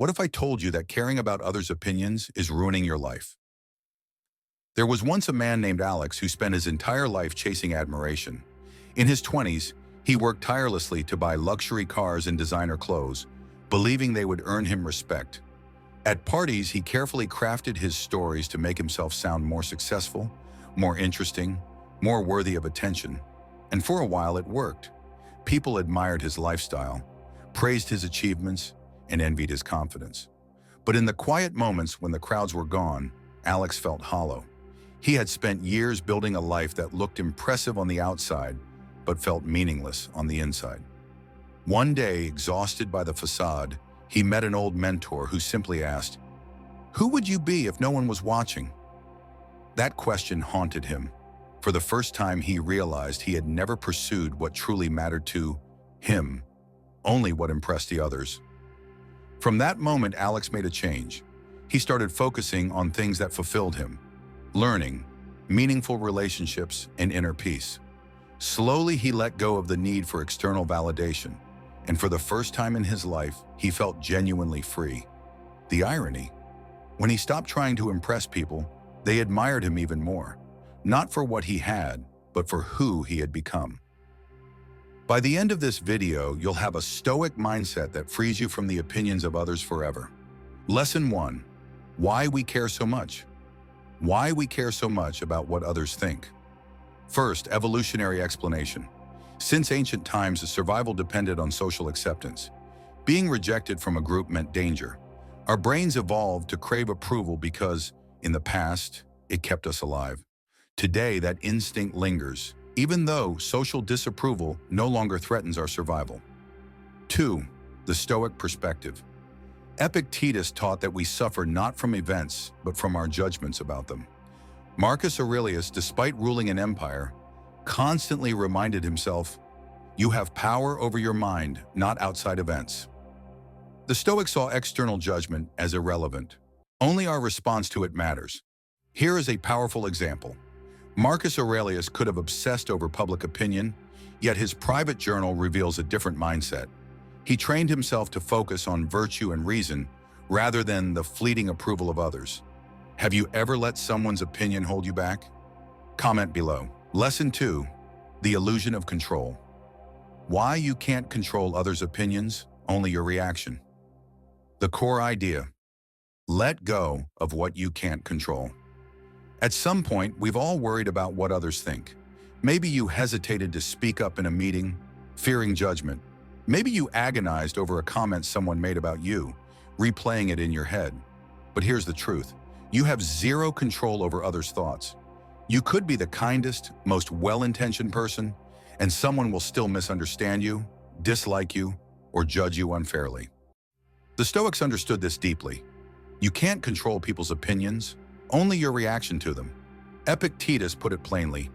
What if I told you that caring about others' opinions is ruining your life? There was once a man named Alex who spent his entire life chasing admiration. In his 20s, he worked tirelessly to buy luxury cars and designer clothes, believing they would earn him respect. At parties, he carefully crafted his stories to make himself sound more successful, more interesting, more worthy of attention. And for a while, it worked. People admired his lifestyle, praised his achievements, and envied his confidence. But in the quiet moments when the crowds were gone, Alex felt hollow. He had spent years building a life that looked impressive on the outside, but felt meaningless on the inside. One day, exhausted by the facade, he met an old mentor who simply asked, "Who would you be if no one was watching?" That question haunted him. For the first time, he realized he had never pursued what truly mattered to him, only what impressed the others. From that moment, Alex made a change. He started focusing on things that fulfilled him: learning, meaningful relationships, and inner peace. Slowly, he let go of the need for external validation, and for the first time in his life, he felt genuinely free. The irony: when he stopped trying to impress people, they admired him even more, not for what he had, but for who he had become. By the end of this video, you'll have a stoic mindset that frees you from the opinions of others forever. Lesson 1. Why we care so much. Why we care so much about what others think. First, evolutionary explanation. Since ancient times, survival depended on social acceptance. Being rejected from a group meant danger. Our brains evolved to crave approval because, in the past, it kept us alive. Today, that instinct lingers, even though social disapproval no longer threatens our survival. 2. The Stoic perspective. Epictetus taught that we suffer not from events, but from our judgments about them. Marcus Aurelius, despite ruling an empire, constantly reminded himself, "You have power over your mind, not outside events." The Stoics saw external judgment as irrelevant. Only our response to it matters. Here is a powerful example. Marcus Aurelius could have obsessed over public opinion, yet his private journal reveals a different mindset. He trained himself to focus on virtue and reason rather than the fleeting approval of others. Have you ever let someone's opinion hold you back? Comment below. Lesson 2. The illusion of control. Why you can't control others' opinions, only your reaction. The core idea: let go of what you can't control. At some point, we've all worried about what others think. Maybe you hesitated to speak up in a meeting, fearing judgment. Maybe you agonized over a comment someone made about you, replaying it in your head. But here's the truth: you have zero control over others' thoughts. You could be the kindest, most well-intentioned person, and someone will still misunderstand you, dislike you, or judge you unfairly. The Stoics understood this deeply. You can't control people's opinions, only your reaction to them. Epictetus put it plainly: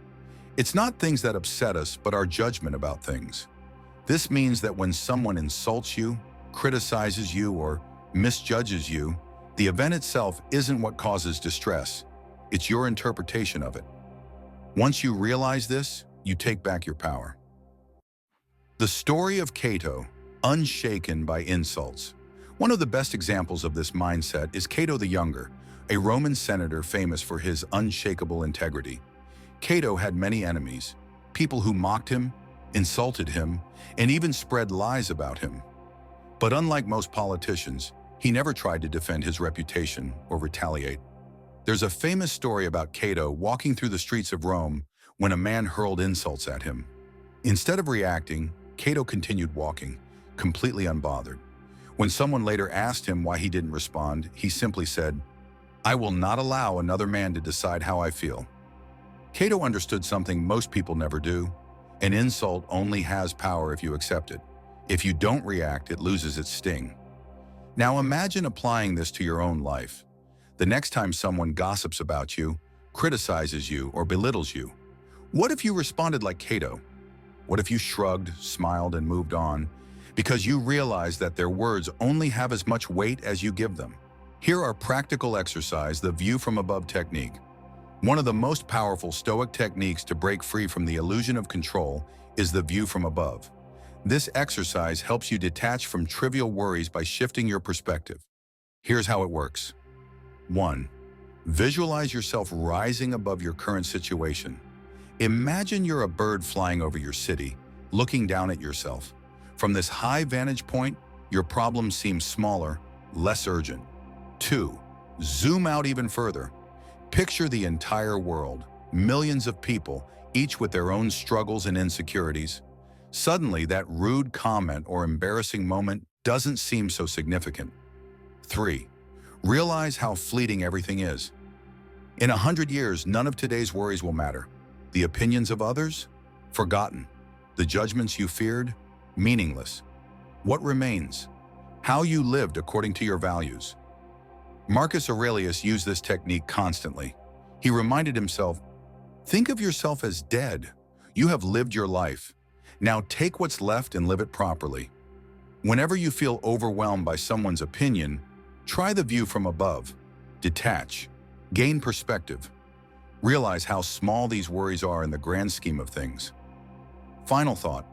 it's not things that upset us, but our judgment about things. This means that when someone insults you, criticizes you, or misjudges you, the event itself isn't what causes distress. It's your interpretation of it. Once you realize this, you take back your power. The story of Cato, unshaken by insults. One of the best examples of this mindset is Cato the Younger, a Roman senator famous for his unshakable integrity. Cato had many enemies, people who mocked him, insulted him, and even spread lies about him. But unlike most politicians, he never tried to defend his reputation or retaliate. There's a famous story about Cato walking through the streets of Rome when a man hurled insults at him. Instead of reacting, Cato continued walking, completely unbothered. When someone later asked him why he didn't respond, he simply said, "I will not allow another man to decide how I feel." Cato understood something most people never do. An insult only has power if you accept it. If you don't react, it loses its sting. Now imagine applying this to your own life. The next time someone gossips about you, criticizes you, or belittles you, what if you responded like Cato? What if you shrugged, smiled, and moved on, because you realized that their words only have as much weight as you give them? Here are practical exercise, the view from above technique. One of the most powerful Stoic techniques to break free from the illusion of control is the view from above. This exercise helps you detach from trivial worries by shifting your perspective. Here's how it works. 1. Visualize yourself rising above your current situation. Imagine you're a bird flying over your city, looking down at yourself. From this high vantage point, your problems seem smaller, less urgent. 2. Zoom out even further. Picture the entire world, millions of people, each with their own struggles and insecurities. Suddenly, that rude comment or embarrassing moment doesn't seem so significant. 3. Realize how fleeting everything is. In 100 years, none of today's worries will matter. The opinions of others? Forgotten. The judgments you feared? Meaningless. What remains? How you lived according to your values. Marcus Aurelius used this technique constantly. He reminded himself, think of yourself as dead. You have lived your life. Now take what's left and live it properly. Whenever you feel overwhelmed by someone's opinion, try the view from above. Detach. Gain perspective. Realize how small these worries are in the grand scheme of things. Final thought.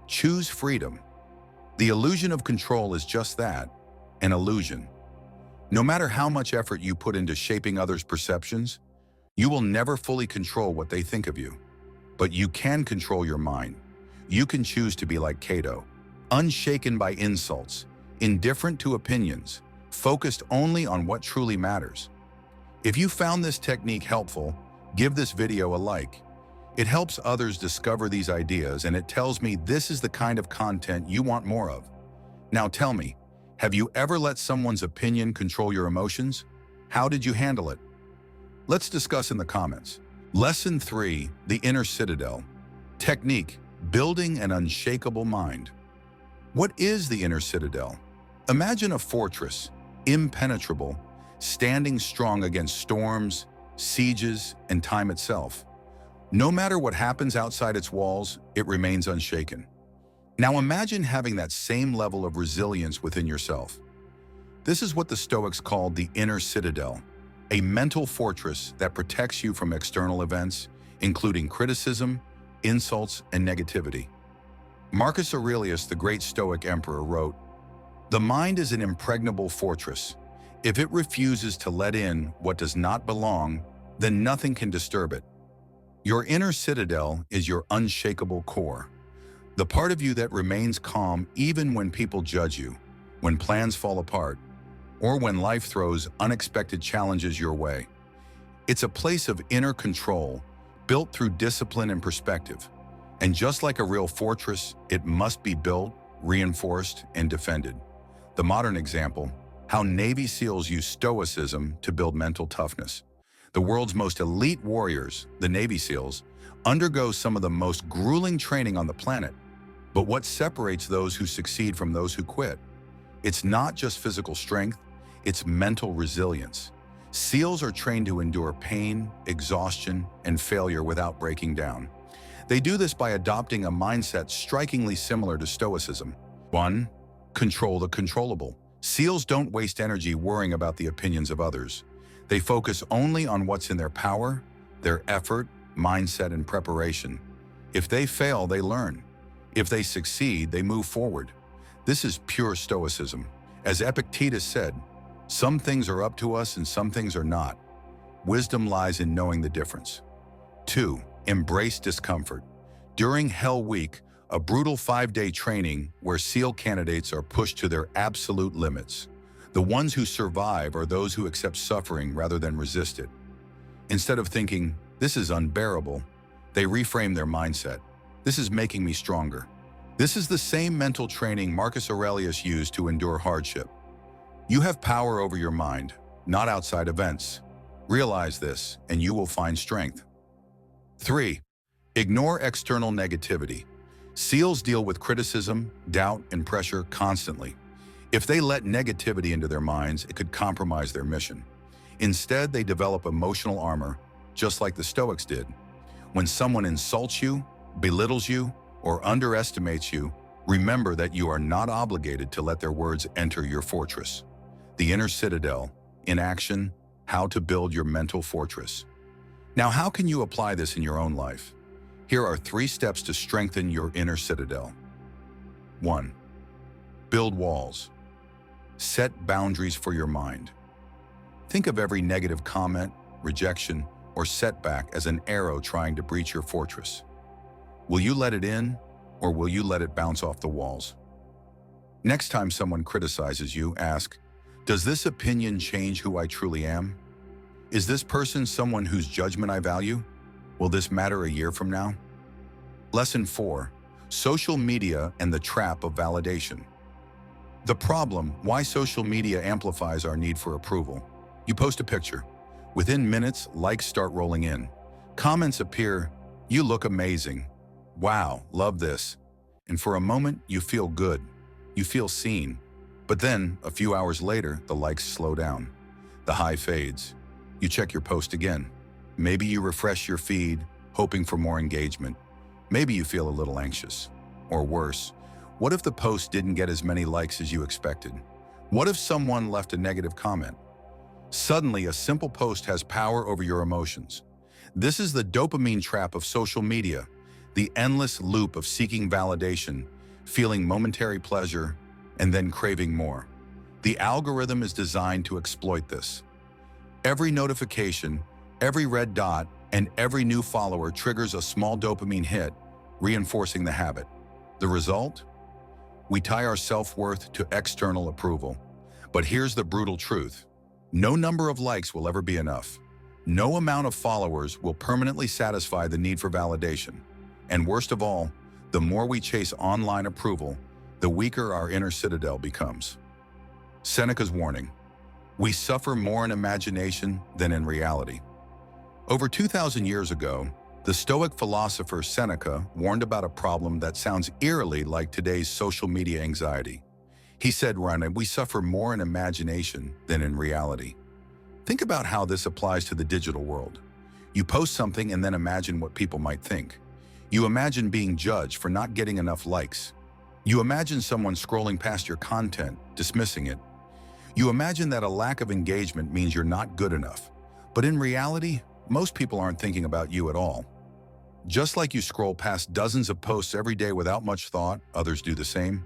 Choose freedom. The illusion of control is just that, an illusion. No matter how much effort you put into shaping others' perceptions, you will never fully control what they think of you. But you can control your mind. You can choose to be like Cato, unshaken by insults, indifferent to opinions, focused only on what truly matters. If you found this technique helpful, give this video a like. It helps others discover these ideas, and it tells me this is the kind of content you want more of. Now tell me, have you ever let someone's opinion control your emotions? How did you handle it? Let's discuss in the comments. Lesson 3, the inner citadel. Technique, building an unshakable mind. What is the inner citadel? Imagine a fortress, impenetrable, standing strong against storms, sieges, and time itself. No matter what happens outside its walls, it remains unshaken. Now imagine having that same level of resilience within yourself. This is what the Stoics called the inner citadel, a mental fortress that protects you from external events, including criticism, insults, and negativity. Marcus Aurelius, the great Stoic emperor, wrote, "The mind is an impregnable fortress. If it refuses to let in what does not belong, then nothing can disturb it." Your inner citadel is your unshakable core, the part of you that remains calm even when people judge you, when plans fall apart, or when life throws unexpected challenges your way. It's a place of inner control, built through discipline and perspective. And just like a real fortress, it must be built, reinforced, and defended. The modern example, how Navy SEALs use Stoicism to build mental toughness. The world's most elite warriors, the Navy SEALs, undergo some of the most grueling training on the planet. But what separates those who succeed from those who quit? It's not just physical strength, it's mental resilience. SEALs are trained to endure pain, exhaustion, and failure without breaking down. They do this by adopting a mindset strikingly similar to Stoicism. 1. Control the controllable. SEALs don't waste energy worrying about the opinions of others. They focus only on what's in their power, their effort, mindset, and preparation. If they fail, they learn. If they succeed, they move forward. This is pure Stoicism. As Epictetus said, "Some things are up to us and some things are not. Wisdom lies in knowing the difference." 2. Embrace discomfort. During Hell Week, a brutal 5-day training where SEAL candidates are pushed to their absolute limits. The ones who survive are those who accept suffering rather than resist it. Instead of thinking, "This is unbearable," they reframe their mindset. "This is making me stronger." This is the same mental training Marcus Aurelius used to endure hardship. You have power over your mind, not outside events. Realize this, and you will find strength. 3. Ignore external negativity. SEALs deal with criticism, doubt, and pressure constantly. If they let negativity into their minds, it could compromise their mission. Instead, they develop emotional armor, just like the Stoics did. When someone insults you, belittles you, or underestimates you, remember that you are not obligated to let their words enter your fortress. The inner citadel, in action, how to build your mental fortress. Now, how can you apply this in your own life? Here are 3 steps to strengthen your inner citadel. 1. Build walls. Set boundaries for your mind. Think of every negative comment, rejection, or setback as an arrow trying to breach your fortress. Will you let it in, or will you let it bounce off the walls? Next time someone criticizes you, ask, does this opinion change who I truly am? Is this person someone whose judgment I value? Will this matter a year from now? Lesson 4. Social media and the trap of validation. The problem: why social media amplifies our need for approval. You post a picture. Within minutes, likes start rolling in. Comments appear: you look amazing. Wow, love this. And for a moment, you feel good. You feel seen. But then, a few hours later, the likes slow down. The high fades. You check your post again. Maybe you refresh your feed, hoping for more engagement. Maybe you feel a little anxious. Or worse, what if the post didn't get as many likes as you expected? What if someone left a negative comment? Suddenly, a simple post has power over your emotions. This is the dopamine trap of social media, the endless loop of seeking validation, feeling momentary pleasure, and then craving more. The algorithm is designed to exploit this. Every notification, every red dot, and every new follower triggers a small dopamine hit, reinforcing the habit. The result? We tie our self-worth to external approval. But here's the brutal truth. No number of likes will ever be enough. No amount of followers will permanently satisfy the need for validation. And worst of all, the more we chase online approval, the weaker our inner citadel becomes. Seneca's warning: we suffer more in imagination than in reality. Over 2,000 years ago, the Stoic philosopher Seneca warned about a problem that sounds eerily like today's social media anxiety. He said, we suffer more in imagination than in reality. Think about how this applies to the digital world. You post something and then imagine what people might think. You imagine being judged for not getting enough likes. You imagine someone scrolling past your content, dismissing it. You imagine that a lack of engagement means you're not good enough. But in reality, most people aren't thinking about you at all. Just like you scroll past dozens of posts every day without much thought, others do the same.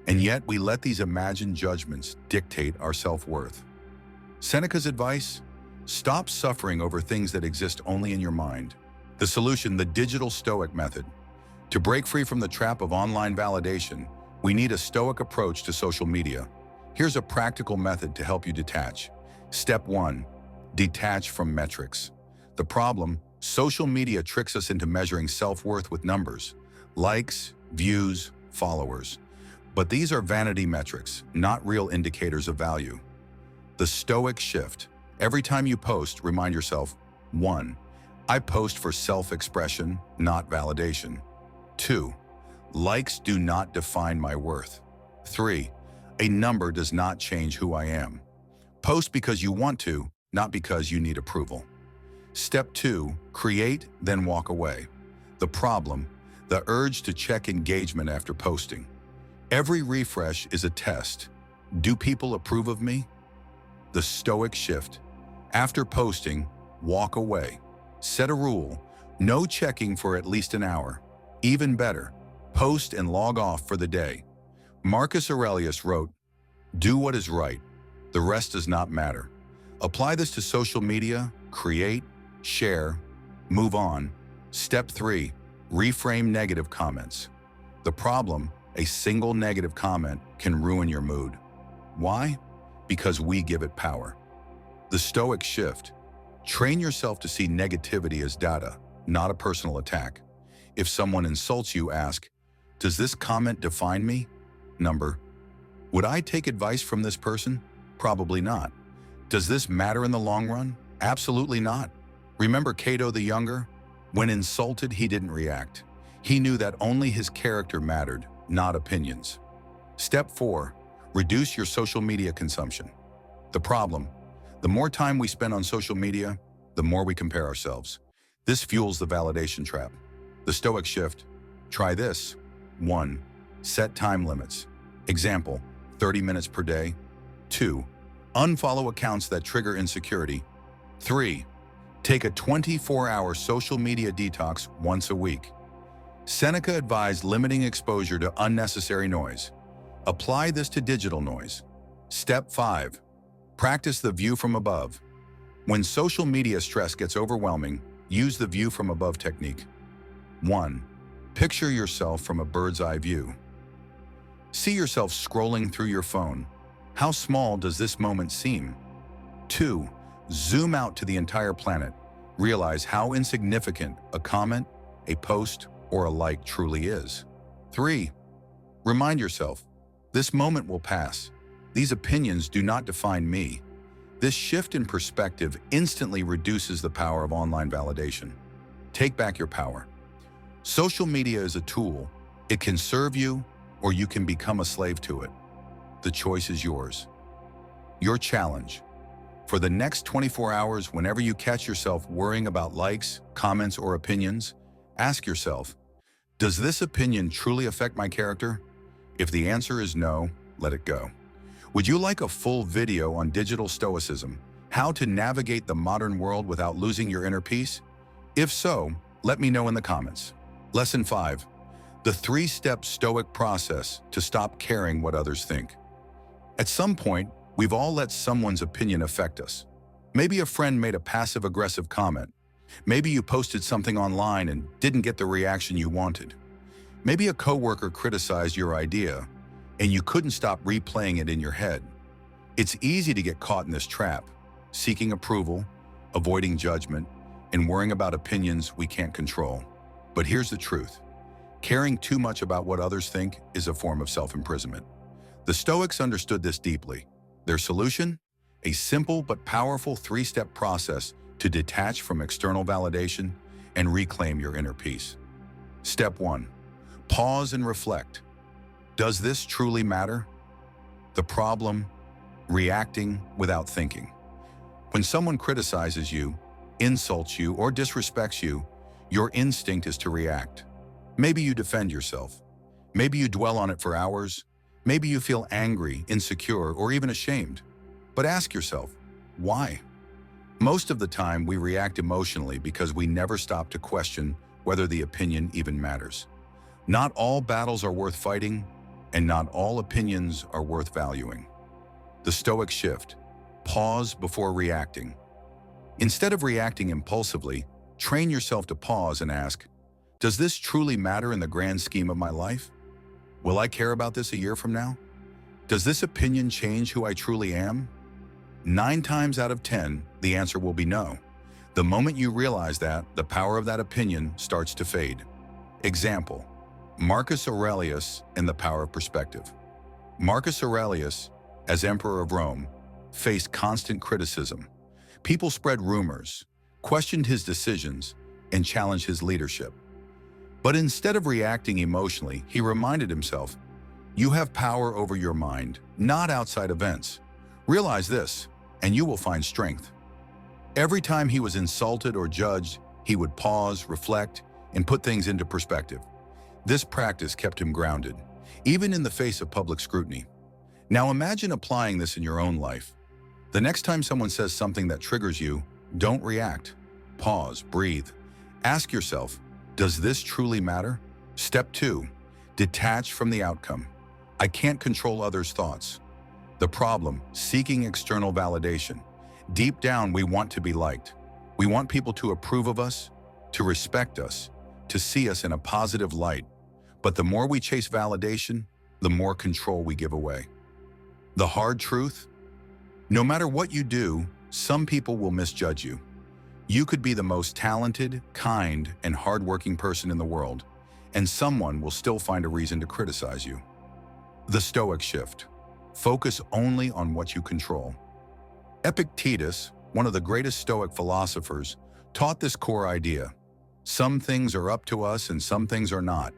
And yet we let these imagined judgments dictate our self-worth. Seneca's advice: stop suffering over things that exist only in your mind. The solution: the digital Stoic method. To break free from the trap of online validation, we need a Stoic approach to social media. Here's a practical method to help you detach. Step 1. Detach from metrics. The problem: social media tricks us into measuring self-worth with numbers, likes, views, followers. But these are vanity metrics, not real indicators of value. The Stoic shift. Every time you post, remind yourself: 1. I post for self-expression, not validation. 2. Likes do not define my worth. 3. A number does not change who I am. Post because you want to, not because you need approval. Step 2. Create, then walk away. The problem: the urge to check engagement after posting. Every refresh is a test. Do people approve of me? The Stoic shift. After posting, walk away. Set a rule: no checking for at least an hour. Even better, post and log off for the day. Marcus Aurelius wrote, "Do what is right. The rest does not matter." Apply this to social media: create, share, move on. Step 3. Reframe negative comments. The problem: a single negative comment can ruin your mood. Why? Because we give it power. The Stoic shift. Train yourself to see negativity as data, not a personal attack. If someone insults you, ask, does this comment define me? Number: would I take advice from this person? Probably not. Does this matter in the long run? Absolutely not. Remember Cato the Younger? When insulted, he didn't react. He knew that only his character mattered, not opinions. Step 4. Reduce your social media consumption. The problem: the more time we spend on social media, the more we compare ourselves. This fuels the validation trap. The Stoic shift. Try this. 1. Set time limits. Example: 30 minutes per day. 2. Unfollow accounts that trigger insecurity. 3. Take a 24-hour social media detox once a week. Seneca advised limiting exposure to unnecessary noise. Apply this to digital noise. Step 5. Practice the view from above. When social media stress gets overwhelming, use the view from above technique. 1. Picture yourself from a bird's eye view. See yourself scrolling through your phone. How small does this moment seem? 2. Zoom out to the entire planet. Realize how insignificant a comment, a post, or a like truly is. 3. Remind yourself, this moment will pass. These opinions do not define me. This shift in perspective instantly reduces the power of online validation. Take back your power. Social media is a tool. It can serve you, or you can become a slave to it. The choice is yours. Your challenge. For the next 24 hours, whenever you catch yourself worrying about likes, comments, or opinions, ask yourself, does this opinion truly affect my character? If the answer is no, let it go. Would you like a full video on digital stoicism, how to navigate the modern world without losing your inner peace? If so, let me know in the comments. Lesson 5. The 3-step Stoic process to stop caring what others think. At some point, we've all let someone's opinion affect us. Maybe a friend made a passive-aggressive comment. Maybe you posted something online and didn't get the reaction you wanted. Maybe a coworker criticized your idea, and you couldn't stop replaying it in your head. It's easy to get caught in this trap, seeking approval, avoiding judgment, and worrying about opinions we can't control. But here's the truth. Caring too much about what others think is a form of self-imprisonment. The Stoics understood this deeply. Their solution? A simple but powerful 3-step process to detach from external validation and reclaim your inner peace. Step 1. Pause and reflect. Does this truly matter? The problem? Reacting without thinking. When someone criticizes you, insults you, or disrespects you, your instinct is to react. Maybe you defend yourself. Maybe you dwell on it for hours. Maybe you feel angry, insecure, or even ashamed. But ask yourself, why? Most of the time, we react emotionally because we never stop to question whether the opinion even matters. Not all battles are worth fighting, and not all opinions are worth valuing. The Stoic shift. Pause before reacting. Instead of reacting impulsively, train yourself to pause and ask, does this truly matter in the grand scheme of my life? Will I care about this a year from now? Does this opinion change who I truly am? 9 times out of 10, the answer will be no. The moment you realize that, the power of that opinion starts to fade. Example, Marcus Aurelius and the power of perspective. Marcus Aurelius, as Emperor of Rome, faced constant criticism. People spread rumors, questioned his decisions, and challenged his leadership. But instead of reacting emotionally, he reminded himself, you have power over your mind, not outside events. Realize this, and you will find strength. Every time he was insulted or judged, he would pause, reflect, and put things into perspective. This practice kept him grounded, even in the face of public scrutiny. Now imagine applying this in your own life. The next time someone says something that triggers you, don't react. Pause, breathe. Ask yourself, does this truly matter? Step 2, detach from the outcome. I can't control others' thoughts. The problem, seeking external validation. Deep down, we want to be liked. We want people to approve of us, to respect us, to see us in a positive light. But the more we chase validation, the more control we give away. The hard truth? No matter what you do, some people will misjudge you. You could be the most talented, kind, and hardworking person in the world, and someone will still find a reason to criticize you. The Stoic shift. Focus only on what you control. Epictetus, one of the greatest Stoic philosophers, taught this core idea. Some things are up to us and some things are not.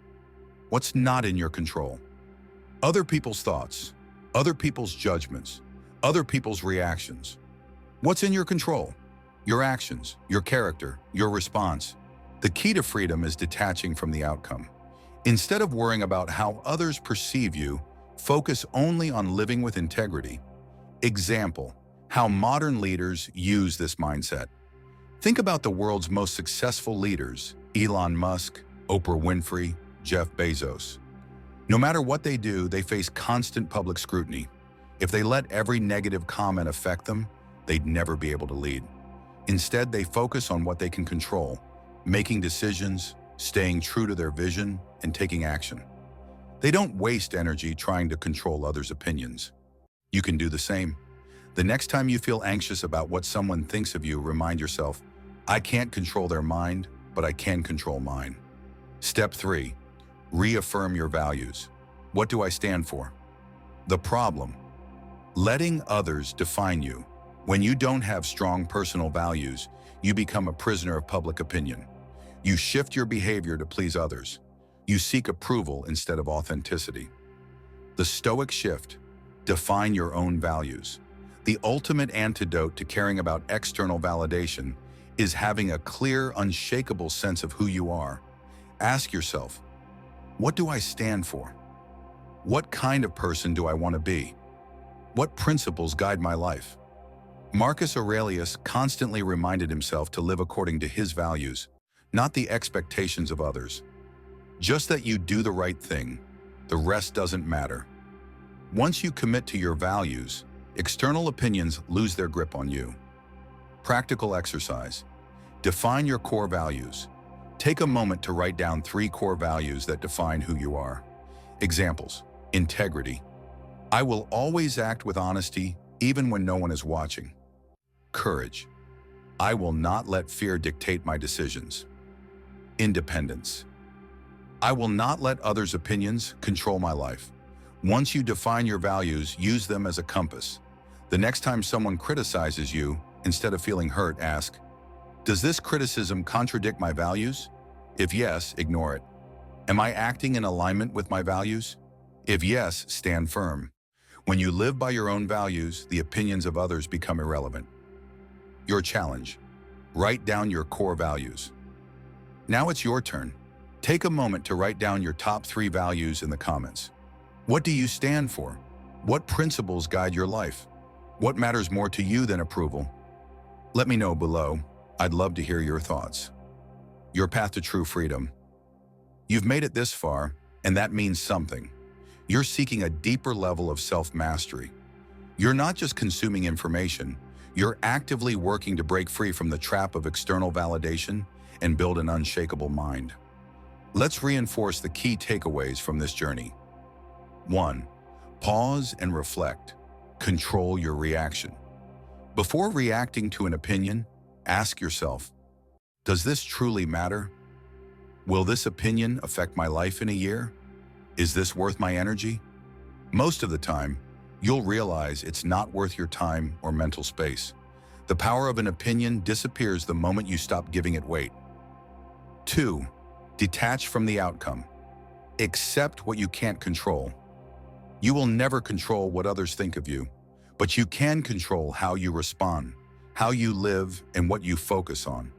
What's not in your control? Other people's thoughts, other people's judgments, other people's reactions. What's in your control? Your actions, your character, your response. The key to freedom is detaching from the outcome. Instead of worrying about how others perceive you, focus only on living with integrity. Example, how modern leaders use this mindset. Think about the world's most successful leaders, Elon Musk, Oprah Winfrey, Jeff Bezos. No matter what they do, they face constant public scrutiny. If they let every negative comment affect them, they'd never be able to lead. Instead, they focus on what they can control, making decisions, staying true to their vision, and taking action. They don't waste energy trying to control others' opinions. You can do the same. The next time you feel anxious about what someone thinks of you, remind yourself, I can't control their mind, but I can control mine. Step 3. Reaffirm your values. What do I stand for? The problem. Letting others define you. When you don't have strong personal values, you become a prisoner of public opinion. You shift your behavior to please others. You seek approval instead of authenticity. The Stoic shift. Define your own values. The ultimate antidote to caring about external validation is having a clear, unshakable sense of who you are. Ask yourself, what do I stand for? What kind of person do I want to be? What principles guide my life? Marcus Aurelius constantly reminded himself to live according to his values, not the expectations of others. Just that you do the right thing, the rest doesn't matter. Once you commit to your values, external opinions lose their grip on you. Practical exercise. Define your core values. Take a moment to write down 3 core values that define who you are. Examples: integrity. I will always act with honesty, even when no one is watching. Courage. I will not let fear dictate my decisions. Independence. I will not let others' opinions control my life. Once you define your values, use them as a compass. The next time someone criticizes you, instead of feeling hurt, ask, does this criticism contradict my values? If yes, ignore it. Am I acting in alignment with my values? If yes, stand firm. When you live by your own values, the opinions of others become irrelevant. Your challenge. Write down your core values. Now it's your turn. Take a moment to write down your top 3 values in the comments. What do you stand for? What principles guide your life? What matters more to you than approval? Let me know below. I'd love to hear your thoughts. Your path to true freedom. You've made it this far, and that means something. You're seeking a deeper level of self-mastery. You're not just consuming information, you're actively working to break free from the trap of external validation and build an unshakable mind. Let's reinforce the key takeaways from this journey. 1. Pause and reflect. Control your reaction. Before reacting to an opinion, ask yourself, does this truly matter? Will this opinion affect my life in a year? Is this worth my energy? Most of the time, you'll realize it's not worth your time or mental space. The power of an opinion disappears the moment you stop giving it weight. 2. Detach from the outcome. Accept what you can't control. You will never control what others think of you, but you can control how you respond, how you live, and what you focus on.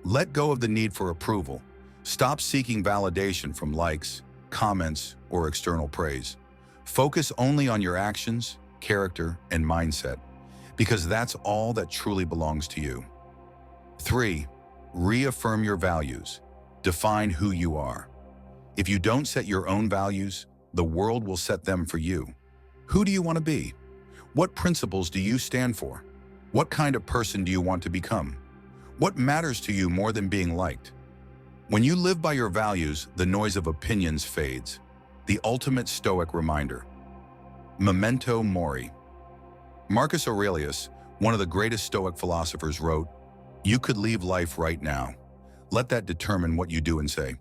Let go of the need for approval. Stop seeking validation from likes, comments, or external praise. Focus only on your actions, character, and mindset, because that's all that truly belongs to you. 3. Reaffirm your values. Define who you are. If you don't set your own values, the world will set them for you. Who do you want to be? What principles do you stand for? What kind of person do you want to become? What matters to you more than being liked? When you live by your values, the noise of opinions fades. The ultimate Stoic reminder. Memento mori. Marcus Aurelius, one of the greatest Stoic philosophers, wrote, "You could leave life right now. Let that determine what you do and say."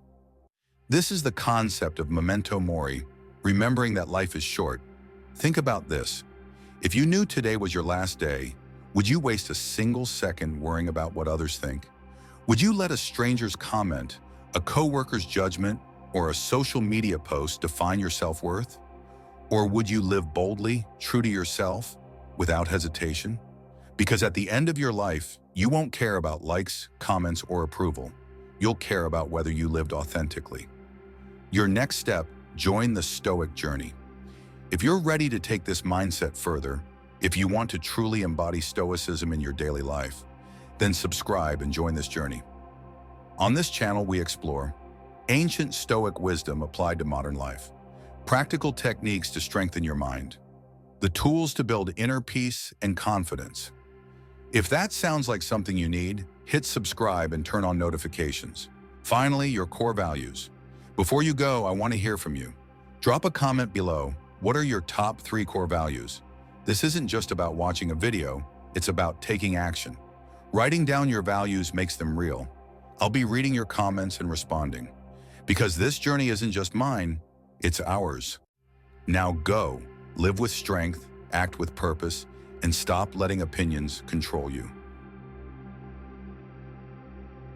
This is the concept of memento mori, remembering that life is short. Think about this. If you knew today was your last day, would you waste a single second worrying about what others think? Would you let a stranger's comment, a coworker's judgment, or a social media post define your self-worth? Or would you live boldly, true to yourself, without hesitation? Because at the end of your life, you won't care about likes, comments, or approval. You'll care about whether you lived authentically. Your next step, join the Stoic journey. If you're ready to take this mindset further, if you want to truly embody Stoicism in your daily life, then subscribe and join this journey. On this channel, we explore ancient Stoic wisdom applied to modern life, practical techniques to strengthen your mind, the tools to build inner peace and confidence. If that sounds like something you need, hit subscribe and turn on notifications. Finally, your core values. Before you go, I want to hear from you. Drop a comment below. What are your top 3 core values? This isn't just about watching a video, it's about taking action. Writing down your values makes them real. I'll be reading your comments and responding. Because this journey isn't just mine, it's ours. Now go, live with strength, act with purpose, and stop letting opinions control you.